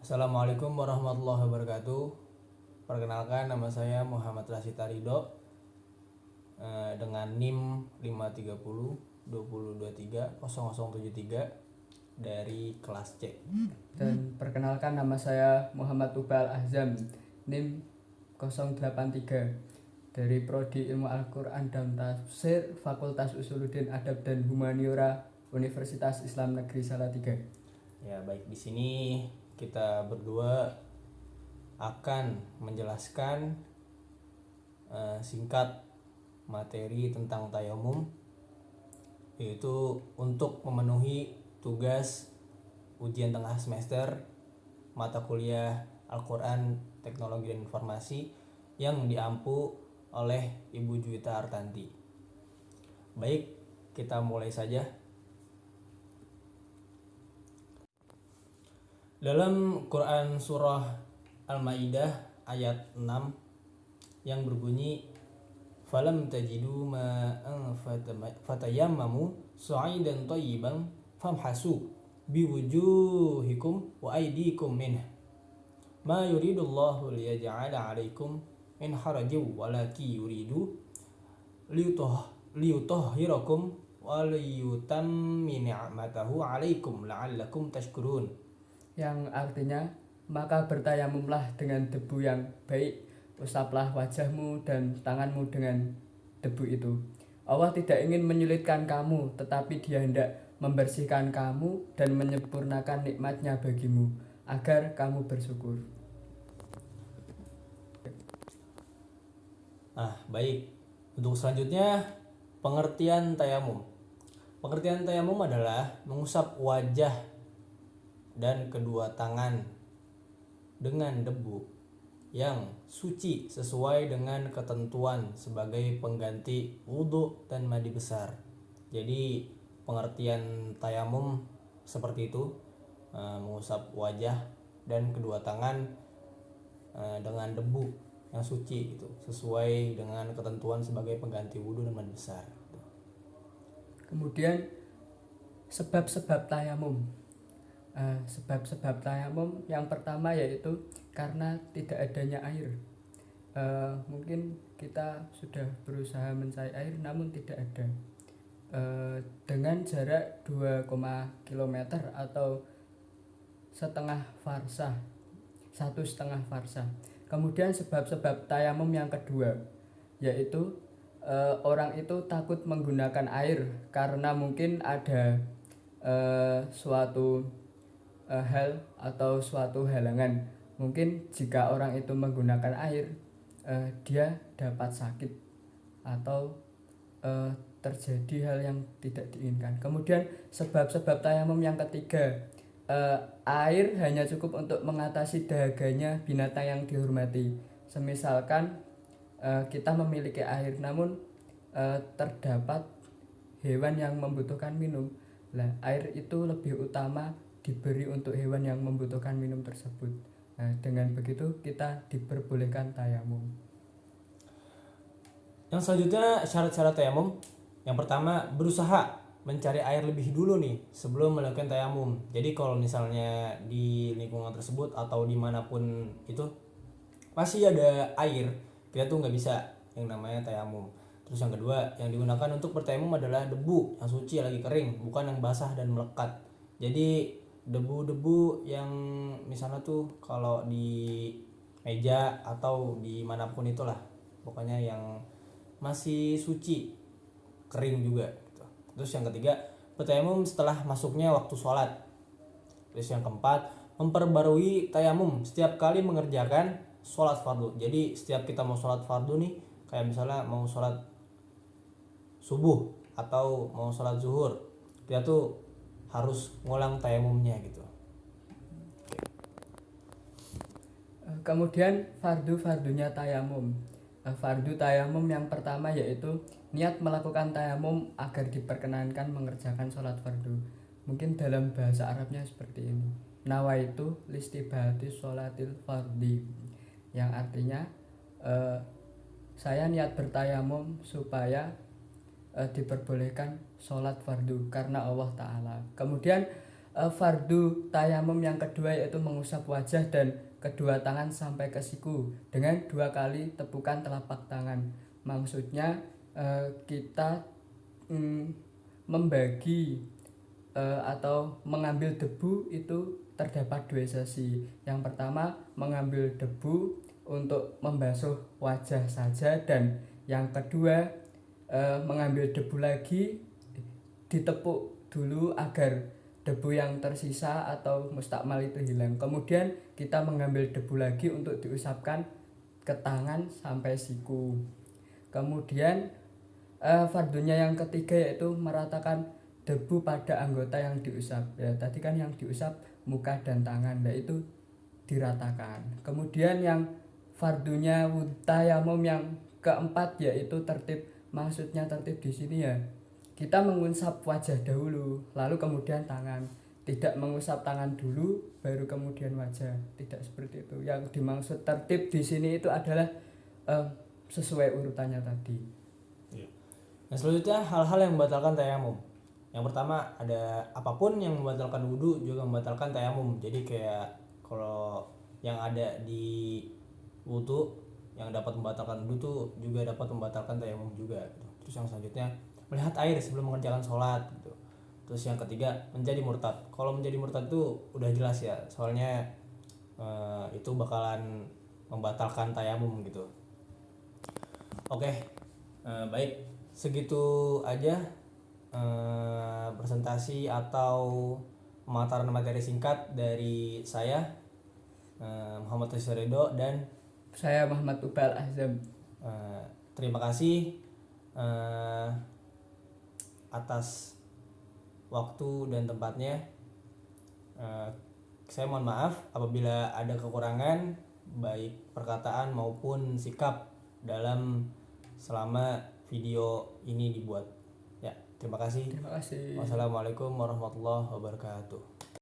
Assalamualaikum warahmatullahi wabarakatuh. Perkenalkan, nama saya Muhammad Rasita Ridho, dengan NIM 53020230073 dari kelas C. Dan perkenalkan, nama saya Muhammad Ubal Azam, NIM 083 dari Prodi Ilmu Al-Quran dan Tafsir, Fakultas Usuluddin Adab dan Humaniora, Universitas Islam Negeri Salatiga. Ya, baik, di sini kita berdua akan menjelaskan singkat materi tentang tayamum, yaitu untuk memenuhi tugas ujian tengah semester mata kuliah Al-Quran Teknologi dan Informasi yang diampu oleh Ibu Juwita Artanti. Baik, kita mulai saja. Dalam Quran surah Al-Maidah ayat 6 yang berbunyi falam tajidu ma'an fatayammamu sa'idan thayyiban famhasu biwujuhikum wa aydikum minhu ma yuridullahu liyaj'ala 'alaikum min harajin walaki yuridu liyutahhirakum wa liyutammi ni'matahu 'alaikum la'allakum tashkurun, Yang artinya, maka bertayamumlah dengan debu yang baik, usaplah wajahmu dan tanganmu dengan debu itu. Allah tidak ingin menyulitkan kamu, tetapi Dia hendak membersihkan kamu dan menyempurnakan nikmatnya bagimu, agar kamu bersyukur. Baik. Untuk selanjutnya, pengertian tayamum. Pengertian tayamum adalah mengusap wajah dan kedua tangan dengan debu yang suci sesuai dengan ketentuan sebagai pengganti wudhu dan mandi besar. Jadi pengertian tayamum seperti itu, mengusap wajah dan kedua tangan dengan debu yang suci itu sesuai dengan ketentuan sebagai pengganti wudhu dan mandi besar. Kemudian sebab-sebab tayamum. Sebab-sebab tayamum yang pertama yaitu karena tidak adanya air. Mungkin kita sudah berusaha mencari air namun tidak ada. Dengan jarak 2, km atau setengah farsah, 1,5 farsah. Kemudian sebab-sebab tayamum yang kedua yaitu orang itu takut menggunakan air karena mungkin ada suatu hal atau suatu halangan. Mungkin jika orang itu menggunakan air, dia dapat sakit atau terjadi hal yang tidak diinginkan. Kemudian sebab-sebab tayamum yang ketiga, air hanya cukup untuk mengatasi dahaganya binatang yang dihormati. Semisalkan kita memiliki air namun terdapat hewan yang membutuhkan minum. Nah, air itu lebih utama diberi untuk hewan yang membutuhkan minum tersebut. Nah, dengan begitu kita diperbolehkan tayamum. Yang selanjutnya, syarat-syarat tayamum. Yang pertama, berusaha mencari air lebih dulu nih sebelum melakukan tayamum. Jadi kalau misalnya di lingkungan tersebut atau dimanapun itu masih ada air, kita tuh nggak bisa yang namanya tayamum. Terus yang kedua, yang digunakan untuk bertayamum adalah debu yang suci lagi kering, bukan yang basah dan melekat. Jadi debu-debu yang misalnya tuh kalau di meja atau di manapun itulah, pokoknya yang masih suci, kering juga gitu. Terus yang ketiga, bertayamum setelah masuknya waktu sholat. Terus yang keempat, memperbarui tayamum setiap kali mengerjakan sholat fardu. Jadi setiap kita mau sholat fardu nih, kayak misalnya mau sholat subuh atau mau sholat zuhur, kita tuh harus ngulang tayamumnya gitu. Kemudian fardu-fardunya tayamum. Fardu tayamum yang pertama yaitu niat melakukan tayamum agar diperkenankan mengerjakan sholat fardu. Mungkin dalam bahasa Arabnya seperti ini, nawaitu listibahati sholatil fardi, yang artinya saya niat bertayamum supaya diperbolehkan sholat fardu karena Allah Ta'ala. Kemudian fardu tayamum yang kedua yaitu mengusap wajah dan kedua tangan sampai ke siku dengan 2 kali tepukan telapak tangan. Maksudnya kita membagi atau mengambil debu itu terdapat 2 sesi. Yang pertama mengambil debu untuk membasuh wajah saja, dan yang kedua mengambil debu lagi ditepuk dulu agar debu yang tersisa atau mustakmal itu hilang. Kemudian kita mengambil debu lagi untuk diusapkan ke tangan sampai siku. Kemudian fardunya yang ketiga yaitu meratakan debu pada anggota yang diusap. Ya, tadi kan yang diusap muka dan tangan, yaitu diratakan. Kemudian yang fardunya tayamum yang keempat yaitu tertib. Maksudnya tertib di sini ya, kita mengusap wajah dahulu, lalu kemudian tangan. Tidak mengusap tangan dulu, baru kemudian wajah. Tidak seperti itu. Yang dimaksud tertib di sini itu adalah sesuai urutannya tadi. Nah, selanjutnya hal-hal yang membatalkan tayamum. Yang pertama ada apapun yang membatalkan wudhu juga membatalkan tayamum. Jadi kayak kalau yang ada di wudhu yang dapat membatalkan wudhu tuh juga dapat membatalkan tayamum juga gitu. Terus yang selanjutnya melihat air sebelum mengerjakan sholat gitu. Terus yang ketiga menjadi murtad. Kalau menjadi murtad itu udah jelas ya, soalnya itu bakalan membatalkan tayamum gitu. Oke, baik, segitu aja presentasi atau pemaparan materi singkat dari saya, Muhammad Ridho, dan saya Muhammad Ubal Azam. Terima kasih atas waktu dan tempatnya. Saya mohon maaf apabila ada kekurangan baik perkataan maupun sikap dalam selama video ini dibuat. Ya, terima kasih. Terima kasih. Wassalamualaikum warahmatullahi wabarakatuh.